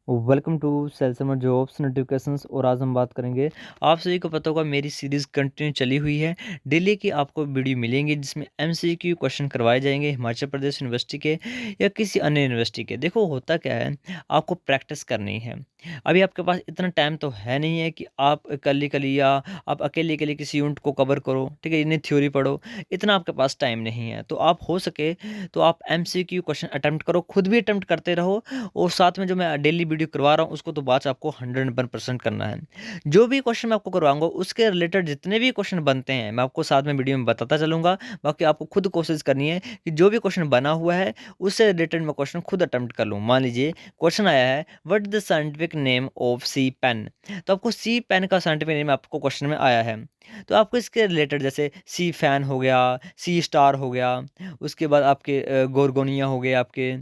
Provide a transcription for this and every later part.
Welcome to sale summer jobs notifications. और आज हम बात करेंगे, आप सभी को पता होगा मेरी सीरीज़ कंटिन्यू चली हुई है। डेली की आपको वीडियो मिलेंगी जिसमें एमसीक्यू क्वेश्चन करवाए जाएंगे हिमाचल प्रदेश यूनिवर्सिटी के या किसी अन्य यूनिवर्सिटी के। देखो होता क्या है, आपको प्रैक्टिस करनी है। अभी आपके पास इतना टाइम तो है नहीं है कि आप कल कली या आप अकेले के लिए किसी यूनिट को कवर करो, ठीक है, इन्हें थ्योरी पढ़ो। इतना आपके पास टाइम नहीं है, तो आप हो सके तो आप एमसीक्यू क्वेश्चन अटैम्प्ट करो, खुद भी अटैम्प्ट करते रहो। और साथ में जो मैं डेली वीडियो करवा रहा हूँ उसको तो बाद आपको 101% करना है। जो भी क्वेश्चन मैं आपको करवाऊंगा उसके रिलेटेड जितने भी क्वेश्चन बनते हैं मैं आपको साथ में वीडियो में बताता चलूंगा। बाकी आपको खुद कोशिश करनी है कि जो भी क्वेश्चन बना हुआ है उससे रिलेटेड मैं क्वेश्चन खुद अटेम्प्ट कर लूँ। मान लीजिए क्वेश्चन आया है, what the scientific name of sea pen. तो आपको सी पेन का साइंटिफिक नेम आपको क्वेश्चन में आया है, तो आपको इसके रिलेटेड जैसे सी फैन हो गया, सी स्टार हो गया, उसके बाद आपके गोरगोनिया हो गए, आपके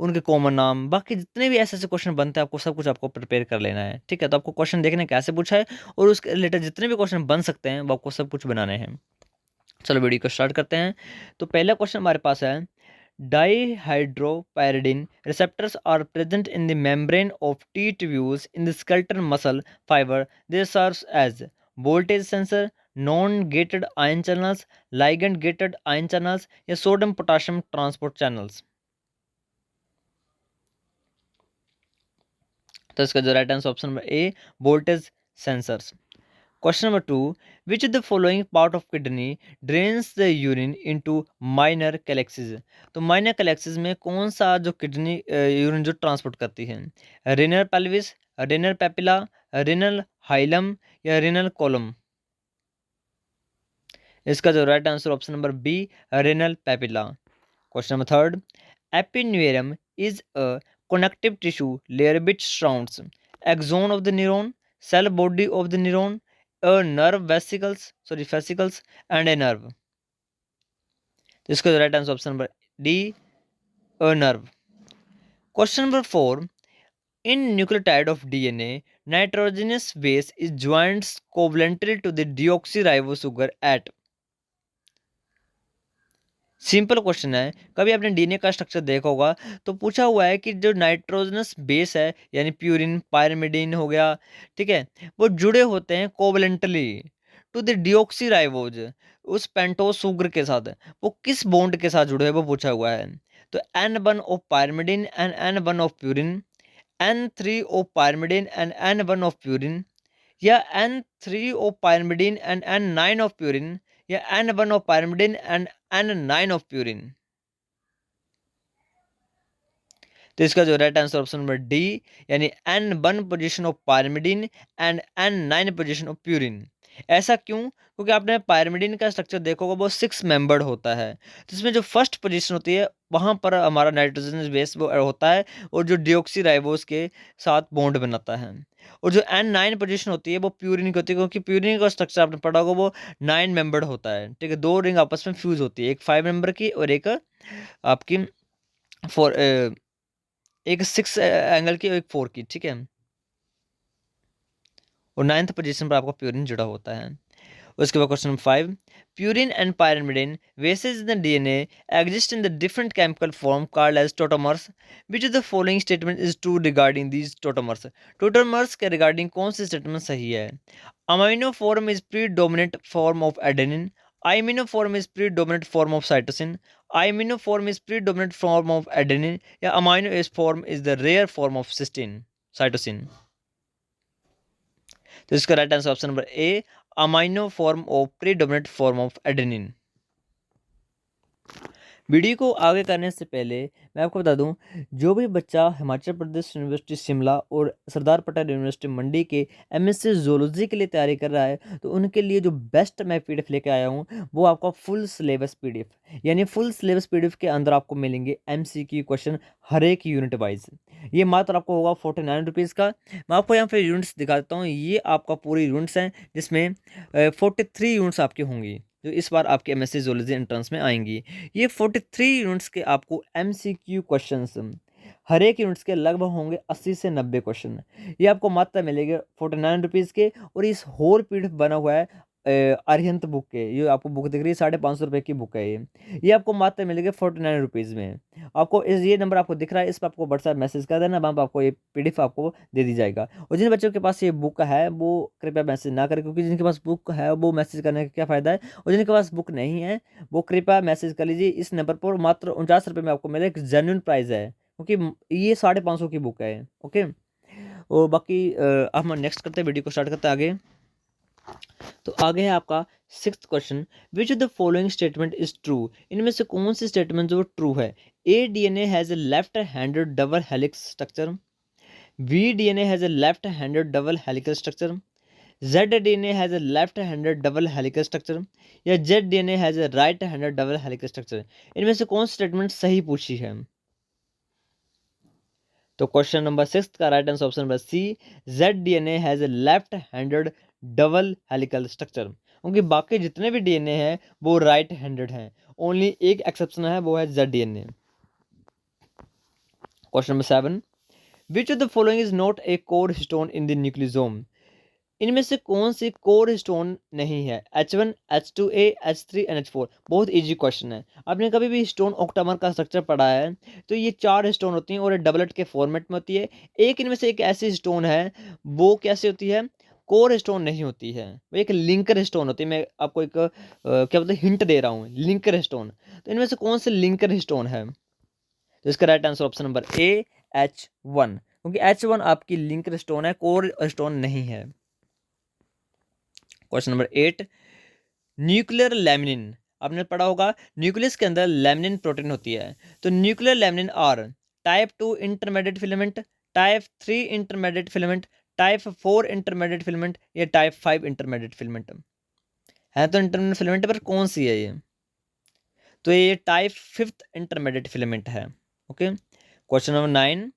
उनके कॉमन नाम, बाकी जितने भी ऐसे ऐसे क्वेश्चन बनते हैं आपको सब कुछ आपको प्रिपेयर कर लेना है। ठीक है, तो आपको क्वेश्चन देखने कैसे पूछा है और उसके रिलेटेड जितने भी क्वेश्चन बन सकते हैं वो आपको सब कुछ बनाने हैं। चलो वीडियो को स्टार्ट करते हैं। तो पहला क्वेश्चन हमारे पास है, dihydropyridine receptors are present in the membrane of T tubules in the skeletal muscle fiber. They serve as voltage sensor, non-gated ion channels, ligand gated ion channels या sodium potassium transport channels। तो इसका जो right answer option number A, voltage sensors. Question number two, which the following part of kidney drains the urine into minor calyxes. तो minor कैलेक्सिस में कौन सा जो kidney urine जो ट्रांसपोर्ट करती है, renal pelvis, renal papilla, renal hilum या renal column. इसका जो right answer option number B, renal papilla. Question number third, epineurium is a connective tissue layer which surrounds axon of the neuron, cell body of the neuron, a nerve vesicles and a nerve। तो इसका right answer option number D, a nerve। Question number four, in nucleotide of DNA nitrogenous base is joined covalently to the deoxyribose sugar at। Simple question है, कभी आपने DNA का structure देखा होगा तो पूछा हुआ है कि जो नाइट्रोजनस बेस है यानी प्यूरिन पायरिमिडीन हो गया, ठीक है, वो जुड़े होते हैं कोवलेंटली टू द डिऑक्सीराइबोज, उस पेंटोज सुगर के साथ। वो किस बॉन्ड के साथ जुड़े हैं वो पूछा हुआ है। तो N1 of pyrimidine and N1 of purine, N3 of pyrimidine and N1 of purine या N3 of pyrimidine and N9 of purine या N1 of pyrimidine and N9 of purine. तो इसका जो right answer option number D, यानी N1 position of pyrimidine and N9 position of purine. ऐसा क्यों? क्योंकि आपने पायरिमिडीन का स्ट्रक्चर देखा होगा, वो 6 मेंबर्ड होता है। तो इसमें जो फर्स्ट पोजीशन होती है वहां पर हमारा नाइट्रोजन बेस वो होता है और जो डिऑक्सीराइबोस के साथ बॉन्ड बनाता है। और जो N9 पोजीशन होती है वो प्यूरिन की होती है, क्योंकि प्यूरिन का स्ट्रक्चर आपने पढ़ा होगा, वो 9 मेंबर्ड होता है। ठीक है, 2 रिंग आपस में फ्यूज होती है, एक 5 मेंबर की और एक आपकी 4, एक 6 एंगल की और एक 4 की। ठीक है, और 9th पोजीशन पर आपका प्यूरिन जुड़ा होता है। उसके बाद question 5, purine and pyrimidine bases in the DNA exist in the different chemical form called as tautomers. Which of the following statement is true regarding these tautomers. Tautomers के regarding कौन सी स्टेटमेंट सही है? Amino form is predominant form of adenine, imino form is predominant form of cytosine, imino form is predominant form of adenine या amino is form is the rare form of cytosine। तो इसका right answer option number A, amino form of predominant form of adenine. Video को आगे करने से पहले मैं आपको बता दूं, जो भी बच्चा हिमाचल प्रदेश यूनिवर्सिटी शिमला और सरदार पटेल यूनिवर्सिटी मंडी के एमएससी जूलॉजी के लिए तैयारी कर रहा है, तो उनके लिए जो बेस्ट मैं पीडीएफ लेके आया हूं वो आपका फुल सिलेबस पीडीएफ। यानी फुल सिलेबस पीडीएफ के अंदर आपको मिलेंगे एमसीक्यू क्वेश्चन हर एक यूनिट वाइज। ये मात्र आपको होगा 49 रुपीज़ का। मैं आपको यहाँ पे यूनिट्स दिखा देता हूँ, ये आपका पूरी यूनिट्स हैं जिसमें 43 यूनिट्स आपकी होंगी जो इस बार आपके एमएससी जूलॉजी एंट्रेंस में आएंगी। ये 43 यूनिट्स के आपको एमसीक्यू क्वेश्चंस हर एक यूनिट्स के लगभग होंगे 80 से 90 क्वेश्चन। ये आपको मात्र मिलेंगे 49 रुपीज़ के, और इस होल पीडीएफ बना हुआ है अरिहंत बुक है, ये आपको बुक दिख रही है, 550 रुपये की बुक है ये आपको मात्र मिलेगी 49 रुपीज़ में। आपको इस ये नंबर आपको दिख रहा है, इस पर आपको व्हाट्सएप मैसेज कर देना, वहाँ पर आपको ये PDF आपको दे दी जाएगा। और जिन बच्चों के पास ये बुक है वो कृपया मैसेज ना करें, क्योंकि जिनके पास बुक है वो मैसेज करने का क्या फ़ायदा है, और जिनके पास बुक नहीं है वो कृपया मैसेज कर लीजिए इस नंबर पर। मात्र 49 रुपये में आपको मिलेगा, जेन्युइन प्राइस है, क्योंकि ये 550 की बुक है। ओके, और बाकी अब हम नेक्स्ट करते हैं, वीडियो को स्टार्ट करते हैं आगे। तो आगे है आपका 6th question, which of the following statement is true. इनमें से कौन सी स्टेटमेंट जो ट्रू है। ए DNA has a left handed double helix structure, V DNA has a left handed double helical structure, Z DNA has a left handed double helical structure, या Z DNA has A right handed double helical structure. इनमें से कौन सी statement सही पूछी है। तो question number 6 का right answer option number C, Z DNA has a left handed double helical structure, क्योंकि बाकी जितने भी DNA हैं वो राइट हैंडेड हैं, ओनली एक एक्सेप्शन है, वो है Z DNA। Question number 7, which of the following is not a cornerstone in the nucleosome. इनमें से कौन सी कोर स्टोन नहीं है। H1, H2A, H3, NH4। बहुत इजी क्वेश्चन है। आपने कभी भी स्टोन ऑक्टामर का स्ट्रक्चर पढ़ा है तो ये 4 स्टोन होती हैं और ये डबलेट के फॉर्मेट में होती है। एक इनमें से एक ऐसी स्टोन है वो कैसे होती है, कोर स्टोन नहीं होती है, वो एक लिंकर स्टोन होती है। मैं आपको एक क्या बोलते हैं हिंट दे रहा हूँ, लिंकर स्टोन। तो इनमें से कौन से लिंकर स्टोन है। तो इसका राइट आंसर ऑप्शन नंबर ए, H1, क्योंकि H1 आपकी लिंकर स्टोन है, कोर स्टोन नहीं है। Question number 8, nuclear laminin. आपने पढ़ा होगा न्यूक्लियस के अंदर लैमिनिन प्रोटीन होती है। तो nuclear laminin are type 2 intermediate filament, type 3 intermediate filament, type 4 intermediate filament, या टाइप 5 इंटरमीडिएट फिलामेंट है। तो इंटरमीडिएट फिलामेंट पर कौन सी है ये। तो ये टाइप 5th इंटरमीडिएट फिलामेंट है। Okay, question number 9,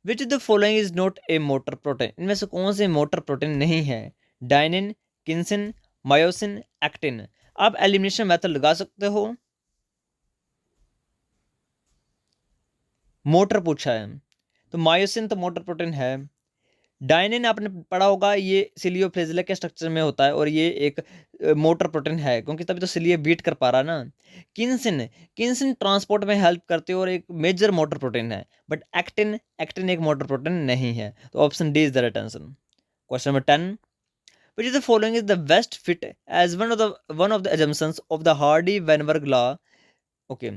which the following is not a motor protein. इनमें से कौन से मोटर प्रोटीन नहीं है। Dynein, kinesin, myosin, actin. आप एलिमिनेशन मेथड लगा सकते हो। मोटर पूछा है तो मायोसिन तो मोटर प्रोटीन है। डाइनिन आपने पढ़ा होगा, ये सिलियो फ्लेजिला के स्ट्रक्चर में होता है और ये एक मोटर प्रोटीन है, क्योंकि तभी तो सिलियो बीट कर पा रहा ना। किंसिन, किंसिन ट्रांसपोर्ट में हेल्प करते हैं और एक मेजर मोटर प्रोटीन है। बट एक्टिन, एक्टिन एक मोटर प्रोटीन नहीं है। तो option D is the right answer. Question number 10, which of the following is the best fit as one of the assumptions of the Hardy-Weinberg law। okay,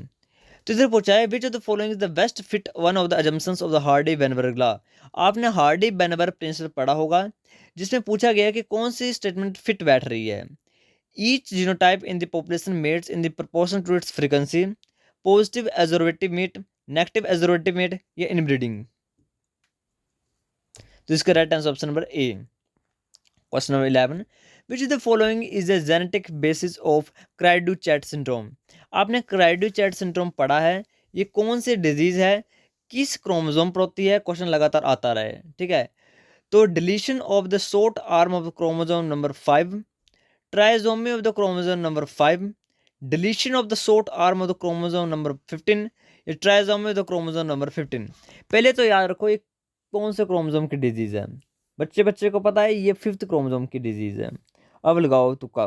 तो इधर पूछा है which of the following is the best fit one of the assumptions of the Hardy-Weinberg law। आपने Hardy-Weinberg principal पढ़ा होगा, जिसमें पूछा गया कि कौन सी स्टेटमेंट फिट बैठ रही है। each genotype in the population mates in the proportion to its frequency, positive assortative mate, negative assortative mate, या inbreeding। तो इसका right answer option number A. Question number 11, which is the following is the genetic basis of cri du chat syndrome. आपने cri du chat syndrome पढ़ा है, ये कौन सी disease है, किस क्रोमोसोम पर होती है। क्वेश्चन लगातार आता रहे, ठीक है। तो deletion of the short arm of chromosome number 5, trisomy of the chromosome number 5, deletion of the short arm of the chromosome number 15, या trisomy of the chromosome number 15। पहले तो याद रखो ये कौन से क्रोमोसोम की डिजीज है। बच्चे बच्चे को पता है ये 5th क्रोमोसोम की डिजीज है। अब लगाओ तुक्का।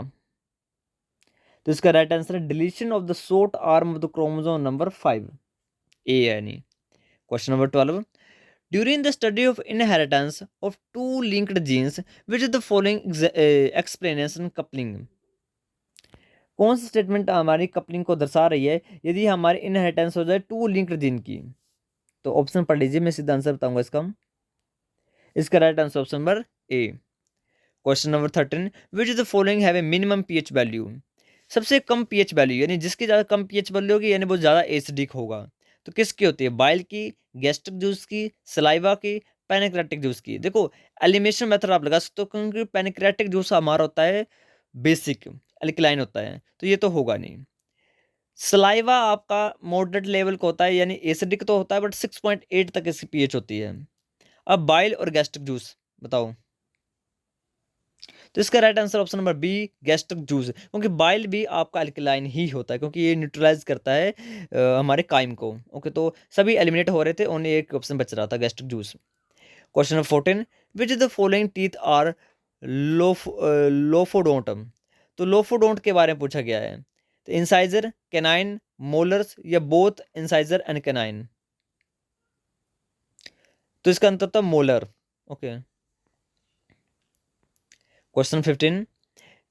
तो इसका राइट आंसर है deletion of the short arm of the chromosome number 5, ए यानी। Question number 12, during the study of inheritance of 2 linked genes which is the following explanation coupling. कौन सी स्टेटमेंट हमारी कपलिंग को दर्शा रही है यदि हमारी इनहेरिटेंस हो जाए 2 लिंक्ड जीन की। तो ऑप्शन पढ़ लीजिए, मैं सीधा आंसर बताऊंगा इसका right answer option number A. Question number 13, which is the following have a minimum pH value. सबसे कम पीएच वैल्यू, यानी जिसकी ज़्यादा कम पीएच वैल्यू होगी यानी वो ज़्यादा एसिडिक होगा। तो किसकी होती है, बाइल की, गैस्ट्रिक जूस की, सलाइवा की, पैनक्रेटिक जूस की। देखो एलिमिनेशन मेथड आप लगा सकते हो, क्योंकि पैनक्रेटिक जूस हमारा होता है बेसिक अल्कलाइन होता है, तो ये तो होगा नहीं। सलाइवा आपका मॉडरेट लेवल का होता है, यानी एसिडिक तो होता है बट 6.8 तक इसकी पीएच होती है। अब बाइल और गैस्ट्रिक जूस बताओ। तो इसका right answer option number B, gastric juice, क्योंकि बाइल भी आपका अल्कलाइन ही होता है, क्योंकि ये न्यूट्रलाइज करता है हमारे काइम को। ओके, तो सभी एलिमिनेट हो रहे थे, ओनली एक ऑप्शन बच रहा था, gastric juice. Question number 14, which is the following teeth are lophodont. तो लोफोडोंट के बारे में पूछा गया है। तो इंसाइजर, कैनाइन, मोलर्स या बोथ इंसाइजर एंड कैनाइन। तो इसका आंसर था molar. Okay. Question 15,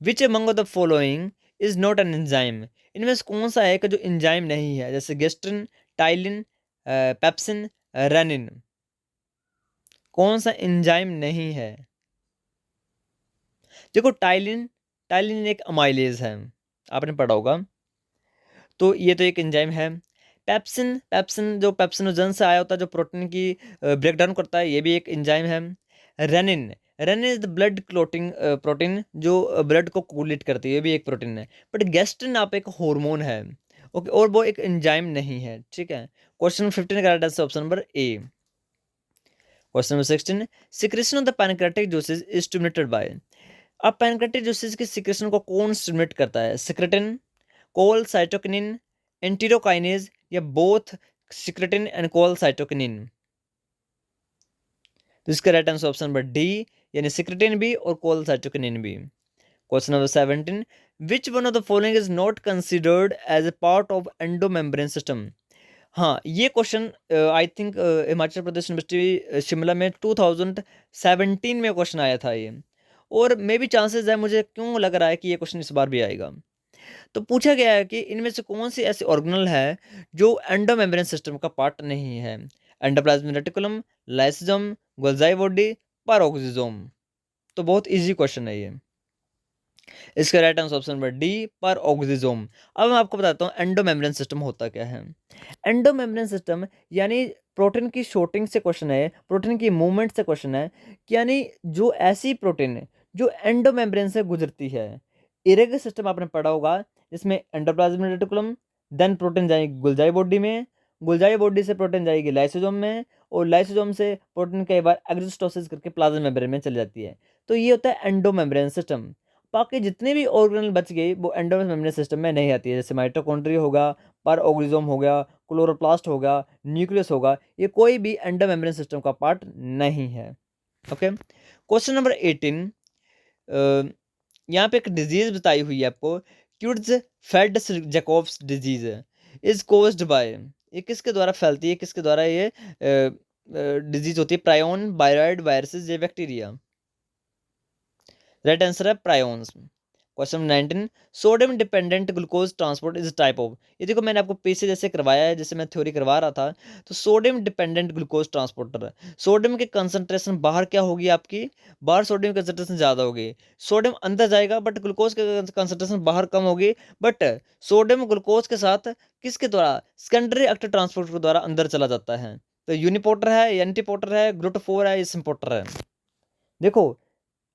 which among the following is not an enzyme. इनमें से कौन सा है कि जो एंजाइम नहीं है, जैसे गेस्ट्रिन, टाइलिन, पेप्सिन, रेनिन। कौन सा एंजाइम नहीं है? देखो टाइलिन, टाइलिन एक अमाइलेज है, आपने पढ़ा होगा, तो ये तो एक एंजाइम है। पेप्सिन, पेप्सिन जो पेप्सिनोजन से आया होता है, जो प्रोटीन की ब्रेक डाउन करता है, ये भी एक एंजाइम है। Renin, renin is the blood clotting protein, जो ब्लड को कोगुलेट करती है, ये भी एक प्रोटीन है। बट गेस्ट्रिन आप एक हार्मोन है, ओके, और वो एक एंजाइम नहीं है, ठीक है। क्वेश्चन 15 का right answer option number A. Question number 16, secretion of the pancreatic juices is stimulated by. अब पैनक्रेटिक जूसेस की सिक्रेशन को कौन स्टिमुलेट करता है? सिक्रेटिन, कोल साइटोकिनिन, एंटीरोकाइनेज या both secretin and cholecystokinin. तो इसका right answer option number D, यानी सिक्रेटिन भी और कोल साइटोकिनिन भी। Question number 17, which one of the following is not considered as a part of endomembrane system. हाँ, ये question I think Himachal Pradesh university Shimla में 2017 में क्वेश्चन आया था ये, और मे भी चांसेस है, मुझे क्यों लग रहा है कि ये क्वेश्चन इस बार भी आएगा। तो पूछा गया है कि इनमें से कौन सी ऐसी ऑर्गेनल है जो एंडोमेम्ब्रेन सिस्टम का पार्ट नहीं है? Endoplasmic reticulum, lysosome, Golgi body, peroxisome. तो बहुत इजी क्वेश्चन है ये। इसका right answer option number D, peroxisome. अब मैं आपको बताता हूँ एंडोमेम्ब्रेन सिस्टम होता क्या है। एंडोमेम्ब्रेन सिस्टम यानी प्रोटीन की शॉर्टिंग से क्वेश्चन है, प्रोटीन की मूवमेंट से क्वेश्चन है, कि यानी जो ऐसी प्रोटीन जो एंडोमेम्ब्रेन से गुजरती है। इरेग सिस्टम आपने पढ़ा होगा, जिसमें एंडोप्लाज्मिक रेटिकुलम, देन प्रोटीन जाएगी गोल्गी बॉडी में, गोल्गी बॉडी से प्रोटीन जाएगी लाइसोसोम में, और लाइसोसोम से प्रोटीन कई बार एक्सोस्टोसिस करके प्लाज्मा मेम्ब्रेन में चली जाती है। तो ये होता है एंडोमेम्ब्रेन सिस्टम। बाकी जितने भी ऑर्गेनल बच गए वो एंडोमेम्ब्रेन सिस्टम में नहीं आती है, जैसे माइटोकॉन्ड्रिया होगा, पेरोक्सिसोम हो गया, क्लोरोप्लास्ट होगा, न्यूक्लियस होगा, ये कोई भी एंडोमेम्ब्रेन सिस्टम का पार्ट नहीं है। ओके। क्वेश्चन नंबर 18, यहाँ पे एक डिजीज बताई हुई है आपको, Creutzfeldt Jakob's disease is caused by. ये किसके द्वारा फैलती है, किसके द्वारा ये डिजीज होती है? प्रायोन, वायरॉइड, वायरसेस या बैक्टीरिया। राइट आंसर है prions. Question 19, sodium dependent glucose transport is type of. ये देखो मैंने आपको पीछे जैसे करवाया है, जैसे मैं थ्योरी करवा रहा था, तो सोडियम डिपेंडेंट ग्लूकोज ट्रांसपोर्टर है। सोडियम की कंसंट्रेशन बाहर क्या होगी आपकी? बाहर सोडियम कंसंट्रेशन ज़्यादा होगी, सोडियम अंदर जाएगा, बट ग्लूकोज की कंसंट्रेशन बाहर कम होगी। बट सोडियम ग्लूकोज के साथ किसके द्वारा? सेकेंडरी एक्टिव ट्रांसपोर्टर के द्वारा अंदर चला जाता है। तो यूनिपोर्टर है, एंटीपोर्टर है, ग्लूटाफोर है, सिम्पोर्टर है। देखो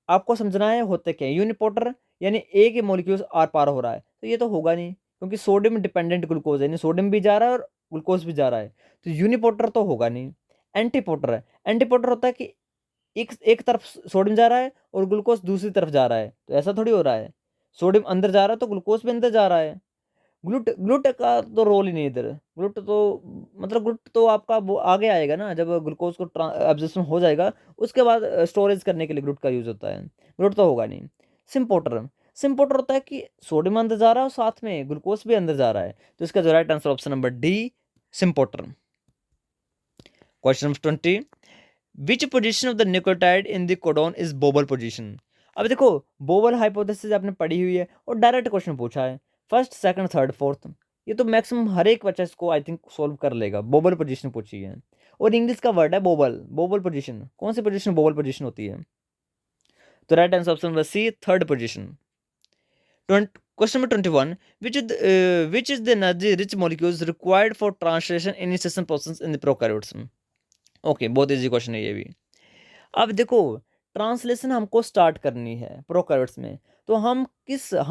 आपको समझना है होते क्या है। यूनिपोर्टर यानी एक ही मॉलिक्यूल आर पार हो रहा है, तो ये तो होगा नहीं, क्योंकि सोडियम डिपेंडेंट ग्लूकोज है, यानी सोडियम भी जा रहा है और ग्लूकोज भी जा रहा है, तो यूनिपोर्टर तो होगा नहीं। एंटीपोर्टर है, एंटीपोर्टर होता है कि एक एक तरफ सोडियम जा रहा है और ग्लूकोज दूसरी तरफ जा रहा है, तो ऐसा थोड़ी हो रहा है। सोडियम अंदर जा रहा है तो ग्लूकोज भी अंदर जा रहा है। ग्लूट ग्लूट का तो रोल ही नहीं इधर। ग्लूट तो मतलब ग्लूट तो आपका वो आगे आएगा ना, जब ग्लूकोज को एब्जॉर्प्शन हो जाएगा, उसके बाद स्टोरेज करने के लिए ग्लूट का यूज होता है। ग्लूट तो होगा नहीं। सिम्पोर्टर, सिम्पोर्टर होता है कि सोडियम अंदर जा रहा है और साथ में ग्लूकोज भी अंदर जा रहा है, तो इसका जो right answer option number D, symporter. Question number 20, which position of the nucleotide in the codon is wobble position. अब देखो बोबल हाइपोथेसिस आपने पढ़ी हुई है और डायरेक्ट क्वेश्चन पूछा है, फर्स्ट सेकंड थर्ड फोर्थ, ये तो मैक्सिमम हर एक बच्चा इसको आई थिंक सोल्व कर लेगा। बोबल पोजीशन पूछी है और इंग्लिश का वर्ड है बोबल, बोबल पोजीशन। कौन सी पोजीशन बोबल पोजीशन होती है? तो right answer option number C, third position. Question number 21, which is the energy rich molecules required for translation initiation process in the prokaryotes. Okay, बहुत इजी क्वेश्चन है ये भी। अब देखो ट्रांसलेशन हमको स्टार्ट करनी है प्रोकैरियोट्स में, तो हम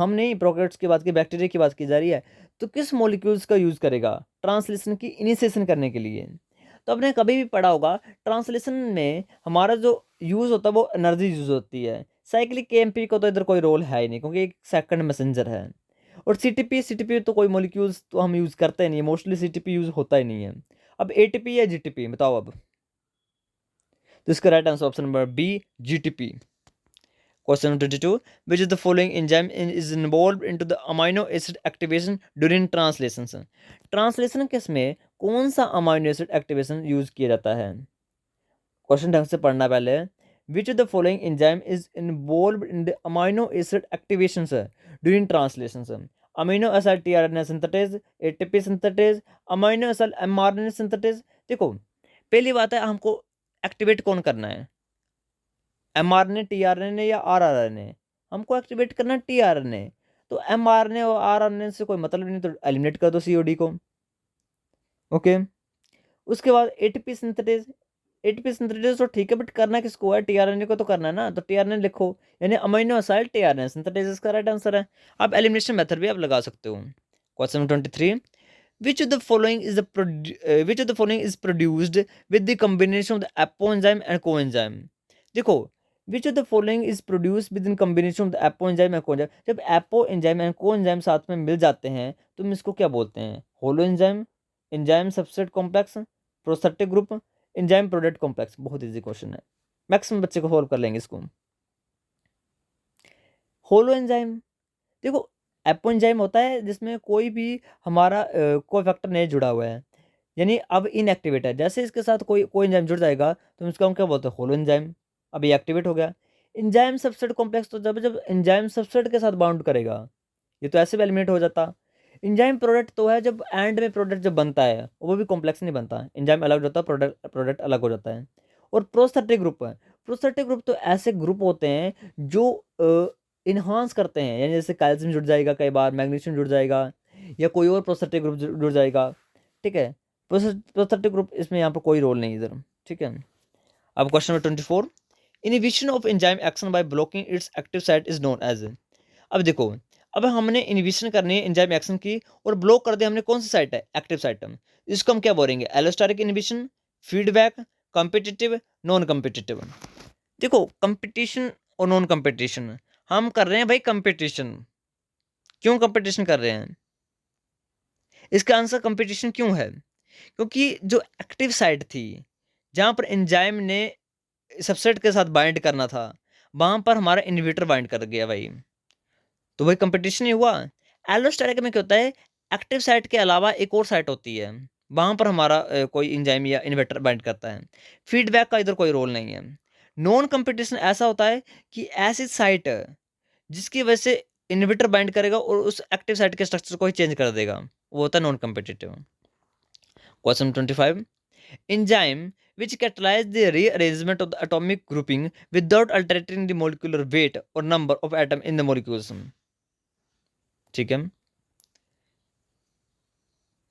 नहीं, प्रोकैरियोट्स की बात की, बैक्टीरिया की बात की जा रही है, तो किस मॉलिक्यूल्स का यूज करेगा ट्रांसलेशन की इनिशिएशन करने के लिए? तो आपने कभी भी पढ़ा होगा ट्रांसलेशन में हमारा जो यूज होता है वो एनर्जी यूज होती है। साइक्लिक केएमपी को तो इधर कोई रोल है ही नहीं, क्योंकि एक सेकंड मैसेंजर है। और सीटीपी तो कोई मॉलिक्यूल्स तो हम यूज करते ही नहीं, मोस्टली सीटीपी यूज होता ही नहीं है। अब एटीपी या जीटीपी बताओ अब। तो इसका right answer option number B, GTP. Question number 22, which is the following enzyme is involve into the amino acid activation during translation. Translation case में कौन सा अमाइनो एसिड एक्टिवेशन यूज किया जाता है? क्वेश्चन ढंग से पढ़ना पहले। विच of the following enzyme is involve in the amino acid activation during translation? Amino acid tRNA synthetase, ATP synthetase, amino acid mRNA synthetase. देखो, पहली बात है, हमको एक्टिवेट कौन करना है, एमआरएनए, टीआरएनए या आरआरएनए? हमको एक्टिवेट करना है टीआरएनए। तो एमआरएनए और आरआरएनए से कोई मतलब नहीं, तो एलिमिनेट कर दो सीओडी को। ओके, उसके बाद एटीपी सिंथेटेज। एटीपी सिंथेटेज तो ठीक है, बट करना किसको है? टीआरएनए को तो करना है ना, तो टीआरएनए लिखो, यानी अमीनो एसिड टीआरएनए सिंथेटेज इसका राइट आंसर है। आप एलिमिनेशन मेथड भी आप लगा सकते हो। Question number 23, which of the following is which of the following is produced with the combination of the apoenzyme and coenzyme? देखो, which of the following is produced with the combination of the apoenzyme and coenzyme? जब apoenzyme and coenzyme साथ में मिल जाते हैं तो हम इसको क्या बोलते हैं? Holo enzyme, enzyme substrate complex, prosthetic group, enzyme product complex. बहुत इजी क्वेश्चन है, मैक्सिमम बच्चे को सॉल्व कर लेंगे इसको। होलो एंजाइम, देखो, एपोएंजाइम होता है जिसमें कोई भी हमारा कोई फैक्टर नहीं जुड़ा हुआ है, यानी अब इनएक्टिवेट है। जैसे इसके साथ कोई एंजाइम जुड़ जाएगा तो इसको हम क्या बोलते हैं? Holo enzyme. अब ये एक्टिवेट हो गया। एंजाइम सबसेट कॉम्प्लेक्स, तो जब जब एंजाइम सबसेट के साथ बाउंड करेगा, ये तो ऐसे भी एलिमिनेट हो जाता। एंजाइम प्रोडक्ट तो है जब एंड में प्रोडक्ट जब बनता है, वो भी कॉम्प्लेक्स नहीं बनता, एंजाइम अलग हो जाता है, प्रोडक्ट अलग हो जाता है। और प्रोस्थेटिक ग्रुप है, प्रोस्थेटिक ग्रुप तो ऐसे ग्रुप होते हैं जो इन्हांस करते हैं, यानी जैसे कैल्शियम जुड़ जाएगा, कई बार मैग्नीशियम जुड़ जाएगा, या कोई और प्रोस्थेटिक ग्रुप जुड़ जाएगा। ठीक है, प्रोस्थेटिक ग्रुप इसमें यहाँ पर कोई रोल नहीं इधर। ठीक है, अब question number 24, inhibition of enzyme action by blocking its active site is known as. अब देखो, अब हमने इनहिबिशन करनी है एंजाइम एक्शन की और ब्लॉक कर दिया हमने, कौन सी साइट है? Active site. इसको हम क्या बोलेंगे? Allosteric inhibition, feedback, competitive, non competitive. देखो, कंपटीशन और नॉन कंपटीशन, हम कर रहे हैं भाई कंपटीशन। क्यों कंपटीशन कर रहे हैं? इसका आंसर कंपटीशन क्यों है? क्योंकि जो एक्टिव साइट थी, जहां पर एंजाइम ने सबसेट के साथ बाइंड करना था, वहां पर हमारा इनहिबिटर बाइंड कर गया भाई, तो वही कंपटीशन ही हुआ। एलोस्टेरिक में क्या होता है? एक्टिव साइट के अलावा एक और साइट होती है, वहां पर हमारा कोई एंजाइम या इनहिबिटर बाइंड करता है। फीडबैक का इधर कोई रोल नहीं है। नॉन कंपटीशन ऐसा होता है कि ऐसी साइट जिसकी वजह से इनहिबिटर बाइंड करेगा और उस एक्टिव साइट के स्ट्रक्चर को ही चेंज कर देगा, वो होता है non competitive. Question 25, enzyme which catalyze the rearrangement of the atomic grouping without altering the molecular weight or number of atom in the molecules। ठीक है,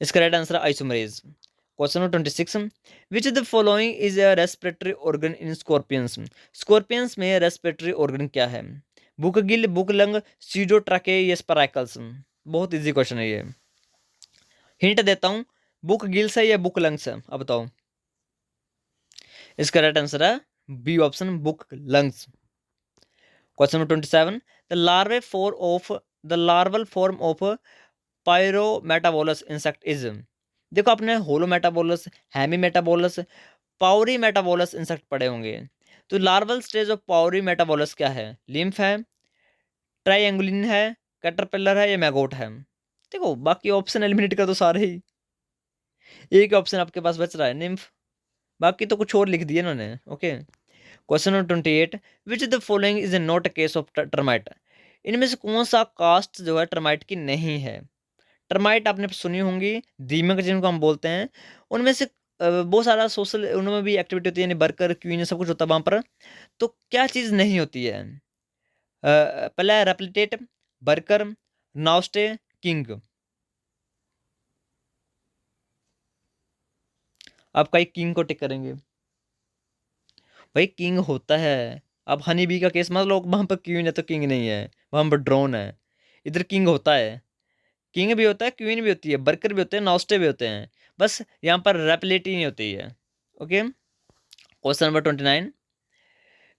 इसका राइट आंसर है isomerase. Question number 26, which of the following is a respiratory organ in scorpions? Scorpions में respiratory organ क्या है? बुकगिल, बुकलंग, सीडोट्राके या स्पाइरकल्स? बहुत easy question है ये। हिंट देता हूं, बुक गिल्स है या बुक लंग्स है? अब बताओ। इसका राइट आंसर है B option, book lungs. Question number 27, the larval form of paurometabolous insect is. देखो, आपने होलोमेटाबोलस, हेमीमेटाबोलस, पाउरीमेटाबोलस इंसेक्ट पढ़े होंगे। तो लार्वल स्टेज ऑफ पाउरीमेटाबोलस क्या है? लिम्फ है, ट्राइएंगुलिन है, कैटरपिलर है या मैगोट है? देखो, बाकी ऑप्शन एलिमिनेट कर दो सारे ही, एक ऑप्शन आपके पास बच रहा है, निम्फ। बाकी तो कुछ और लिख दिए इन्होंने। Okay, question number 28, which the following is not a case of termite? इनमें से कौन सा कास्ट जो है टर्माइट की नहीं है? टर्माइट आपने सुनी होंगी, दीमक जिनको हम बोलते हैं, उनमें से बहुत सारा सोशल उनमें भी एक्टिविटी होती है, यानी वर्कर, क्वीन, सब कुछ होता है वहाँ पर। तो क्या चीज़ नहीं होती है? पहला है रेप्लिटेट, वर्कर, नाउस्टे, किंग। आप कहीं किंग को टिक करेंगे? भाई किंग होता है। अब हनी बी का केस मान लो, वहाँ पर क्वीन है तो किंग नहीं है, वहाँ पर ड्रोन है। इधर किंग होता है, किंग भी होता है, क्वीन भी होती है, वर्कर भी होते हैं, नाउस्टे भी होते हैं, बस यहाँ पर रेपलेट ही नहीं होती है। Okay, question number 29,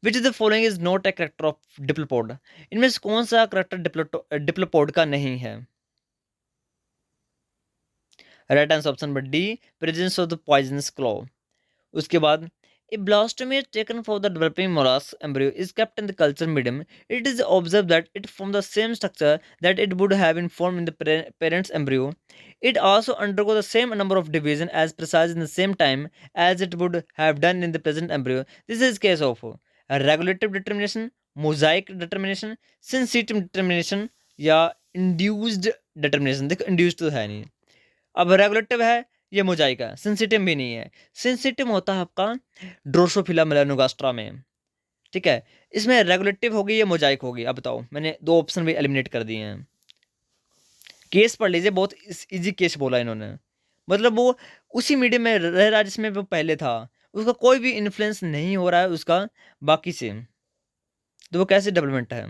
which is the following is not a character of diplopod? इनमें से कौन सा करेक्टर डिप्लोपोड का नहीं है? Right answer option number D, presence of the poisonous claw. उसके बाद A blastomere taken from the developing mollusk embryo is kept in the culture medium. It is observed that it forms the same structure that it would have been formed in the parent's embryo. It also undergoes the same number of division as precise in the same time as it would have done in the present embryo. This is case of a regulative determination, mosaic determination, sensitive determination या induced determination. देखो induced तो है नहीं, अब regulative है, ये Mosaic है, sensitive भी नहीं है। सेंसिटिव होता है आपका ड्रोसोफिला मेलानोगास्ट्रा में, ठीक है। इसमें रेगुलेटिव होगी या मोजाइक होगी, अब बताओ। मैंने दो ऑप्शन भी एलिमिनेट कर दिए हैं। केस पढ़ लीजिए, बहुत इजी केस बोला इन्होंने, मतलब वो उसी मीडियम में रह रहा जिसमें वो पहले था, उसका कोई भी इन्फ्लुएंस नहीं हो रहा है उसका बाकी से, तो वो कैसे डेवलपमेंट है?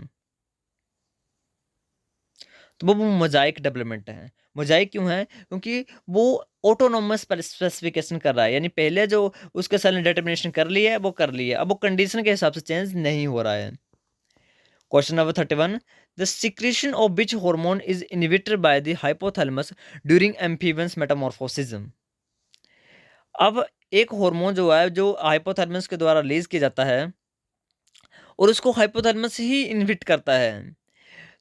तो वो मोजाइक डेवलपमेंट है। मोजाइक क्यों है? क्योंकि वो ऑटोनोमस स्पेसिफिकेशन कर रहा है, यानी पहले जो उसके सेल ने डिटर्मिनेशन कर ली है वो कर ली है, अब वो कंडीशन के हिसाब से चेंज नहीं हो रहा है। Question number 31, the secretion of which hormone is inhibited by the hypothalamus during amphibians Metamorphosis. अब एक हार्मोन जो है जो हाइपोथैलेमस के द्वारा रिलीज किया जाता है और उसको हाइपोथैलेमस ही इनहिबिट करता है,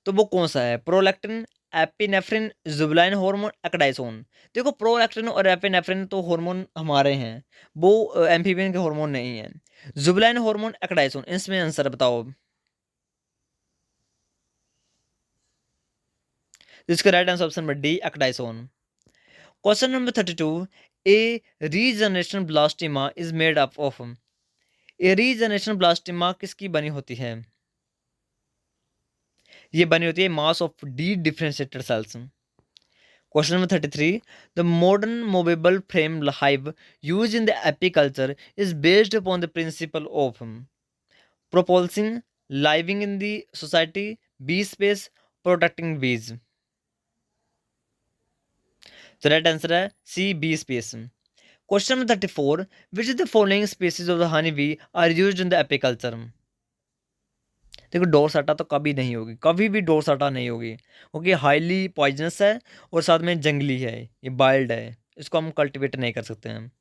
तो वो कौन सा है? Prolactin, epinephrine, juvenile hormone, ecdysone. देखो प्रोलैक्टिन और एपिनेफ्रिन तो हार्मोन हमारे हैं, वो एम्फीबियन के हार्मोन नहीं है। जुबलाइन हार्मोन, एक्डाइसोन, इसमें आंसर बताओ। इसका right answer option number D, ecdysone. Question number 32, a regeneration blastema is made up of. A regeneration blastema किसकी बनी होती है? ये बनी होती है mass of dedifferentiated cells. Question number 33. The modern movable frame hive used in the apiculture is based upon the principle of propulsing, living in the society, bee space, protecting bees. So right answer है C, bee space. Question number 34. Which of the following species of the honeybee are used in the apiculture? देखो door साटा तो कभी नहीं होगी, कभी भी door साटा नहीं होगी, क्योंकि हाईली पॉइजनस है और साथ में जंगली है, ये वाइल्ड है, इसको हम कल्टीवेट नहीं कर सकते हैं।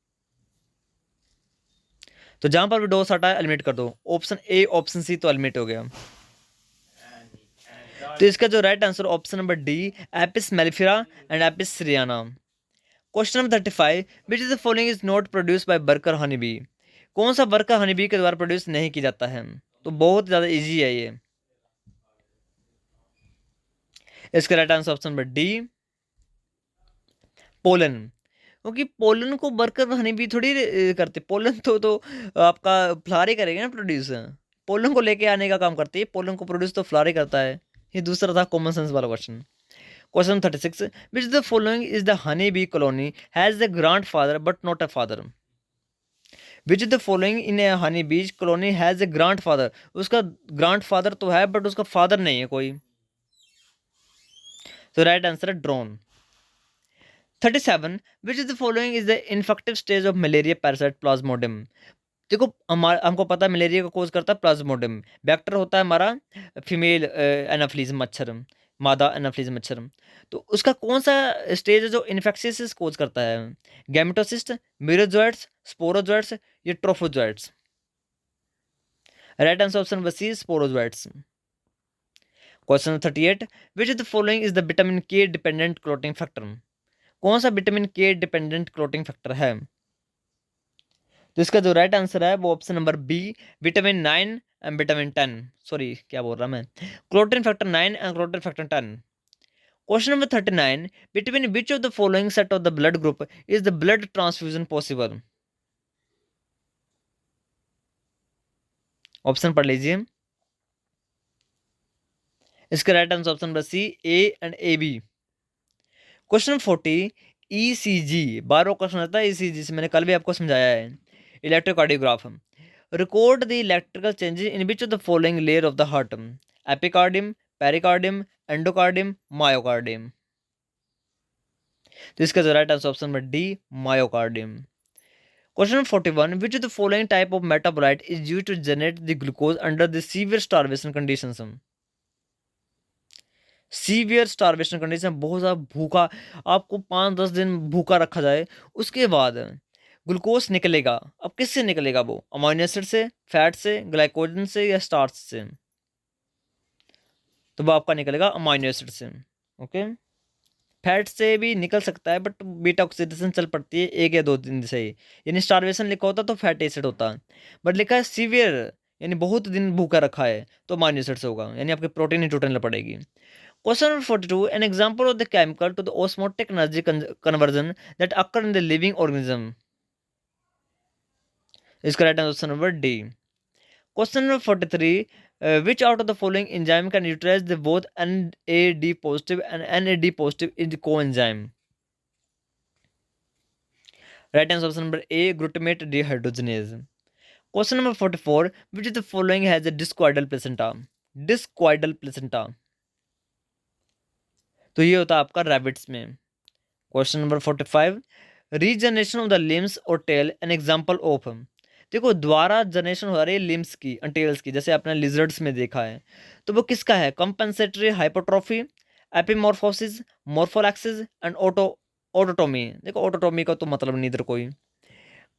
तो जहां पर भी डोर साटा है एलिमिनेट कर दो। ऑप्शन ए, ऑप्शन सी तो एलिमिनेट हो गया, तो इसका जो right answer option number D, Apis mellifera and Apis cerana. Question number 35, which is the following is not produce by worker honey bee. कौन सा वर्कर हनी बी के द्वारा प्रोड्यूस नहीं किया जाता है? तो बहुत ज्यादा इजी है ये, इसका right answer option number D, pollen. क्योंकि पोलन को वर्कर हनी बी थोड़ी करते, पोलन तो आपका फ्लावर ही करेगा ना प्रोड्यूस, पोलन को लेके आने का काम करती है, पोलन को प्रोड्यूस तो फ्लावर ही करता है। ये दूसरा था कॉमन सेंस वाला question. Question 36, which the following is the honey bee colony has the grand father but not a father. Which the following in a honey bees colony has a grand father, उसका grand father तो है but उसका father नहीं है कोई, तो right answer है drone. 37, which is the following is the infective stage of malaria parasite plasmodium. देखो हमको पता है मलेरिया का कोज करता है प्लाज्मोडियम, बैक्टर होता है हमारा फीमेल एनाफ्लीज मच्छर, मादा एनाफ्लीज मच्छर, तो उसका कौन सा स्टेज है जो इन्फेक्शियस कोज करता है? गैमेटोसिस्ट, मीरोजोइट्स, स्पोरोजोइट्स या trophozoites. Right answer option number C, sporozoites. Question 38, which is the following is the vitamin K dependent clotting factor. कौन सा vitamin K dependent clotting factor है? तो इसका जो राइट आंसर है वो option number B, vitamin 9 and vitamin 10। Sorry क्या बोल रहा मैं, clotting factor 9 and clotting factor 10। Question number 39, between which of the following set of the blood group is the blood transfusion possible. Option पढ़ लीजिए। इसका right answer option number C, A and A B. Question 40, ECG, 12 question आता है ECG से, मैंने कल भी आपको समझाया है। Electrocardiograph, record the electrical changes in which of the following layer of the heart. Epicardium, pericardium, endocardium, myocardium. तो इसका जो right answer option number D, myocardium. Question 41, which of the following type of metabolite is used to generate the glucose under the severe starvation conditions. Severe starvation condition, बहुत ज़्यादा भूखा, आपको 5-10 दिन भूखा रखा जाए, उसके बाद ग्लूकोज निकलेगा, अब किससे निकलेगा वो? अमाइनो एसिड से, फैट से, ग्लाइकोजन से या स्टार्च से? तो वो आपका निकलेगा अमाइनो एसिड से। ओके, फैट से भी निकल सकता है बट बीटा ऑक्सीडेशन चल पड़ती है 1 या 2 दिन से ही। यानी स्टारवेशन लिखा होता तो फैटी एसिड होता, बट लिखा है सीवियर यानी बहुत दिन भूखा रखा है तो अमाइनो एसिड से होगा, यानी आपके प्रोटीन ही टूटने पड़ेगी। Question number 42, an example of the chemical to the osmotic energy conversion that occur in the living organism. इसका right answer number D. Question number 43, which out of the following enzyme can utilize the both NAD positive and NAD positive in the coenzyme? Right answer option number A, glutamate dehydrogenase. Question number 44, which of the following has a discoidal placenta? Discoidal placenta. तो ये होता है आपका rabbits में। Question number 45, regeneration of the limbs और tell N example of. देखो द्वारा generation हो रही है लिम्स की, टेल्स की, जैसे आपने लिजर्ड्स में देखा है, तो वो किसका है? Compensatory hypotrophy, epimorphosis, morphallaxis and autotomy. देखो ऑटोटोमी का तो मतलब नहीं इधर कोई।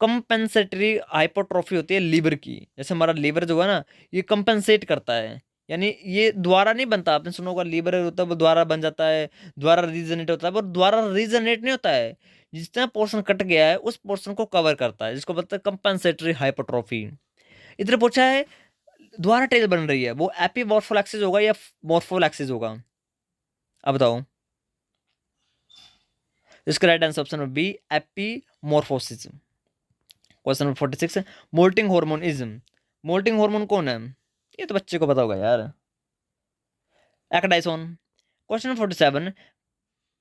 कंपनसेटरी हाइपोट्रोफी होती है लीवर की, जैसे हमारा लीवर जो है ना ये कंपनसेट करता है, यानी ये द्वारा नहीं बनता। आपने सुना होगा लीवर होता है वो द्वारा बन जाता है, द्वारा रीजनरेट होता है, पर द्वारा रीजनरेट नहीं होता है, जितना पोर्शन कट गया है उस पोर्शन को कवर करता है, जिसको बोलते हैं कंपनसेटरी हाइपोट्रोफी। इधर पूछा है द्वारा टेल बन रही है, वो एपीमॉर्फोलैक्सिस होगा या मोर्फोलैक्सिस होगा? अब बताओ। इसका right answer option B, epimorphosis. Question number 46, moulting hormone is. Moulting hormone कौन है? ये तो बच्चे को पता होगा यार, ecdysone. Question number 47,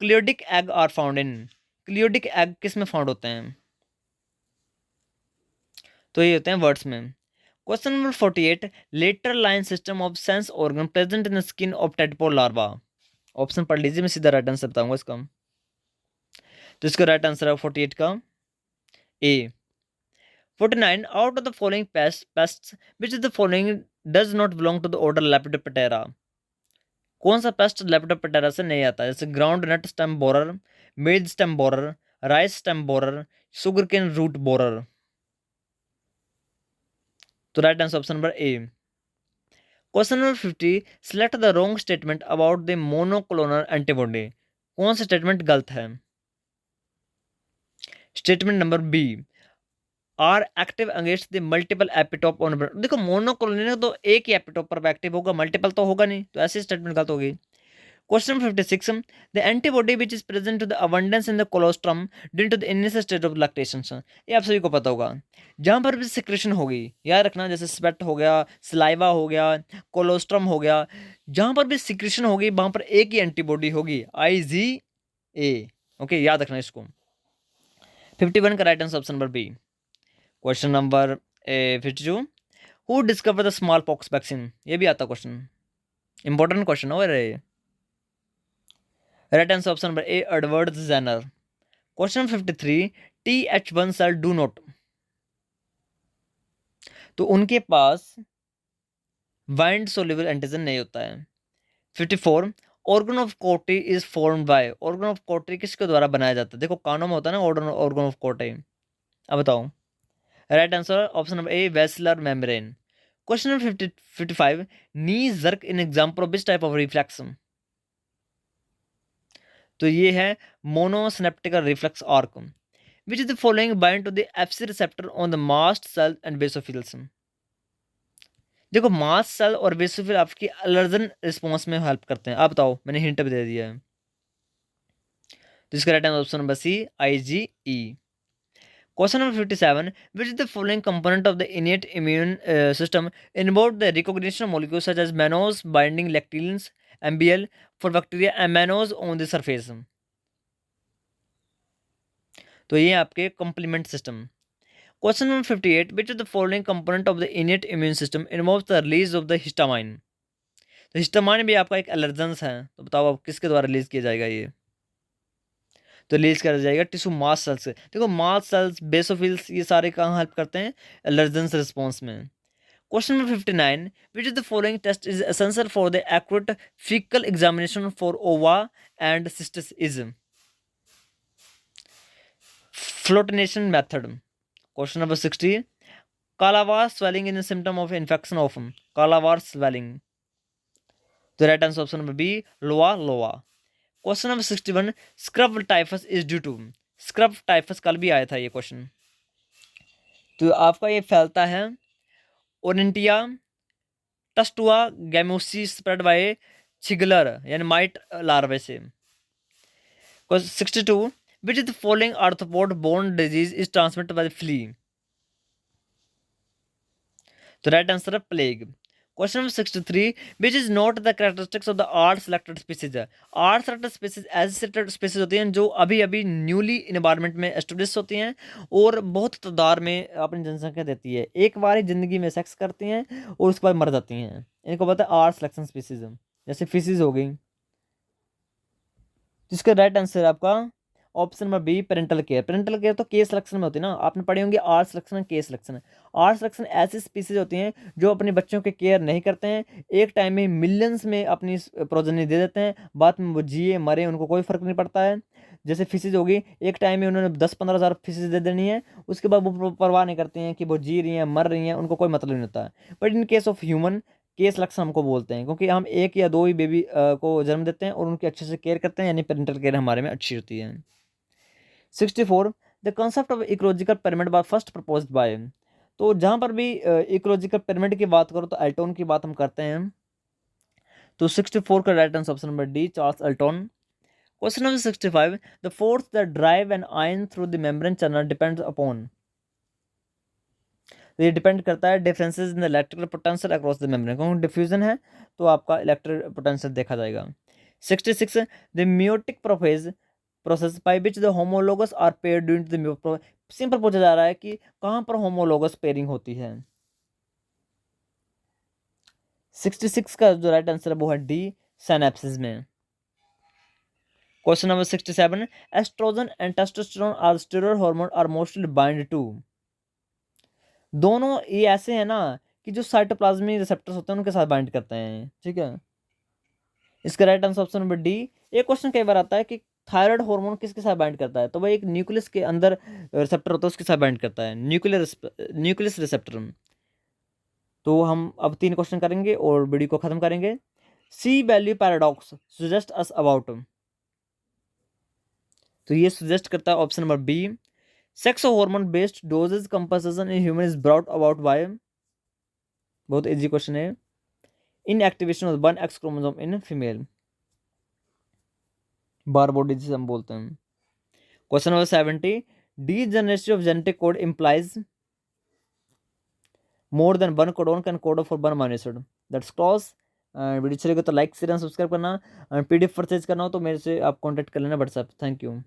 cleidoic egg are found in. Cleidoic egg किस में फाउंड होते हैं? तो ये होते हैं वर्ड्स में। Question number 48, lateral line system of sense organ present in the skin of tadpole larva. Option पढ़ लीजिए, मैं सीधा राइट आंसर बताऊंगा इसका। तो इसका राइट आंसर है 48 का ए। 49, out of the following pests which of the following does not belong to the order Lepidoptera? कौन सा पेस्ट लेपिडोप्टेरा से नहीं आता? जैसे ground nut stem borer, maize stem borer, rice stem borer, sugar cane root borer. तो right answer option number A. Question number 50, select the wrong statement about the monoclonal antibody. कौन सा statement गलत है? Statement number B, are active against the multiple epitope on. देखो monoclonal तो एक ही epitope पर एक्टिव होगा, मल्टीपल तो होगा नहीं, तो ऐसी स्टेटमेंट गलत होगी। Question 56, the antibody which is present to the abundance in the colostrum due to the initial stage of lactation. ये आप सभी को पता होगा, जहां पर भी सिक्रेशन होगी, याद रखना, जैसे स्वेट हो गया, सलाइवा हो गया, कोलोस्ट्रम हो गया, जहां पर भी सिक्रेशन होगी वहां पर एक ही एंटीबॉडी होगी, IgA। ओके, याद रखना इसको। 51 का right answer option number B. Question number 52, who discover the small pox vaccine. ये भी आता क्वेश्चन, इंपॉर्टेंट क्वेश्चन हो रहे। Right answer option number A, Edward Jenner. Question 53, TH1 cell do not. तो उनके पास बाइंड सोल्यूबल एंटीजन नहीं होता है। 54, ऑर्गन ऑफ कोटी is formed by. Organ of कोटी किसके द्वारा बनाया जाता है? देखो कानों में होता है ना ऑर्गन ऑफ कोटी। अब बताओ। Right answer option number A, vesler membrane. Question number 55, knee jerk in example of which type of reflex. तो ये है monosynaptical reflex arc. Which is the following bind to the FC receptor on the mast cell and basophils. देखो mast cell और basophil आपकी allergen response में help करते हैं। आप बताओ, मैंने हिंट भी दे दिया है। तो इसका right answer option number C, IgE। Question number 57, which is the following component of the innate immune system involve the recognition molecules such as mannose binding lectins, MBL for bacteria and mannose on the surface. तो ये आपके complement system. Question number 58, which of the following component of the innate immune system involve the release of the histamine. तो histamine भी आपका एक allergens है, तो बताओ आप किसके द्वारा रिलीज किया जाएगा ये? तो रिलीज किया जाएगा टिश्यू मास्ट सेल्स से। देखो मास्ट सेल्स, बेसोफिल्स, ये सारे कहाँ हेल्प करते हैं? एलर्जेंस रिस्पॉन्स में। Question number 59, which of the following test is essential for the accurate faecal examination for ova and cysts is. Flotation method. Question number 60, Calabar swelling in symptom of infection of Calabar swelling. तो right answer option number B, loa loa. Question number 61, scrub typhus is due to. Scrub typhus कल भी आया था ये question. तो आपका ये फैलता है ओरेंटिया टस्टुआ गैमोसी स्प्रेड बाय छिगलर यानी माइट लार्वे से। 62, which is the following arthropod borne disease is transmitted by flea. तो राइट आंसर है plague. Question number 63, which is not the characteristics of the r selected species. R selected species ऐसी selected species होती हैं जो अभी अभी newly environment में establish होती हैं और बहुत तादाद में अपनी जनसंख्या देती है, एक बार ही जिंदगी में सेक्स करती हैं और उसके बाद मर जाती हैं। इनको पता है आर्ट सिलेक्शन स्पीसीज, जैसे फिशेज हो गई। जिसका राइट आंसर है आपका option number B, parental care. Parental care तो केस सिलेक्शन में होती है ना, आपने पढ़ी होंगी r selection K selection. R selection ऐसी स्पीसीज होती हैं जो अपने बच्चों के केयर नहीं करते हैं, एक टाइम में मिलियंस में अपनी प्रोजनी दे देते हैं, बाद में वो जिए मरे उनको कोई फर्क नहीं पड़ता है। जैसे फिशेज होगी, एक टाइम में उन्होंने 10-15 हज़ार फिशेज दे देनी है, उसके बाद वो परवाह नहीं करते हैं कि वो जी रही हैं मर रही हैं, उनको कोई मतलब नहीं होता है। But in case of human, case लक्ष्य हमको बोलते हैं क्योंकि हम एक या दो ही बेबी को जन्म देते हैं और उनकी अच्छे से केयर करते हैं, यानी पेरेंटल केयर हमारे में अच्छी होती है। 64, the concept of ecological pyramid by first proposed by. तो जहाँ पर भी इकोलॉजिकल पिरामिड की बात करो तो एल्टोन की बात हम करते हैं। तो 64 का right answer option number D, Charles Elton. Question number 65, the force that drive an ion through the membrane channel depends upon. ये डिपेंड करता है differences in the electrical potential across the membrane. क्योंकि डिफ्यूजन है तो आपका electric potential देखा जाएगा। 66, the meiotic process by which the homologous are paired during the म्यूट। सिंपल पूछा जा रहा है कि कहाँ पर होमोलोगस पेयरिंग होती है। 66 का जो राइट आंसर है वो है डी, सिनेप्सिस में। Question number 67, estrogen and testosterone are steroid hormone are mostly bind to. दोनों ये ऐसे हैं ना कि जो साइटोप्लाज्मिक रिसेप्टर्स होते हैं उनके साथ बाइंड करते हैं, ठीक है। इसका right answer option number D. एक क्वेश्चन कई बार आता है कि थायराइड हार्मोन किसके साथ बाइंड करता है, तो वह एक न्यूक्लियस के अंदर रिसेप्टर होता है उसके साथ बाइंड करता है, न्यूक्लियस रिसेप्टर। तो हम अब 3 क्वेश्चन करेंगे और वीडियो को खत्म करेंगे। C value paradox suggest us about. तो ये सुजेस्ट करता है option number B, sex hormone based dosage compensation in human is brought about by. बहुत इजी क्वेश्चन है। Inactivation of 1X chromosome in female, Barr body disease हम बोलते हैं। Question number 70, degeneracy of genetic code implies more than 1 codon can code for 1 amino acid, that's clause. Video अच्छी लगे तो like share and subscribe करना। PDF purchase करना हो तो मेरे से आप कांटेक्ट कर लेना व्हाट्सएप। Thank you.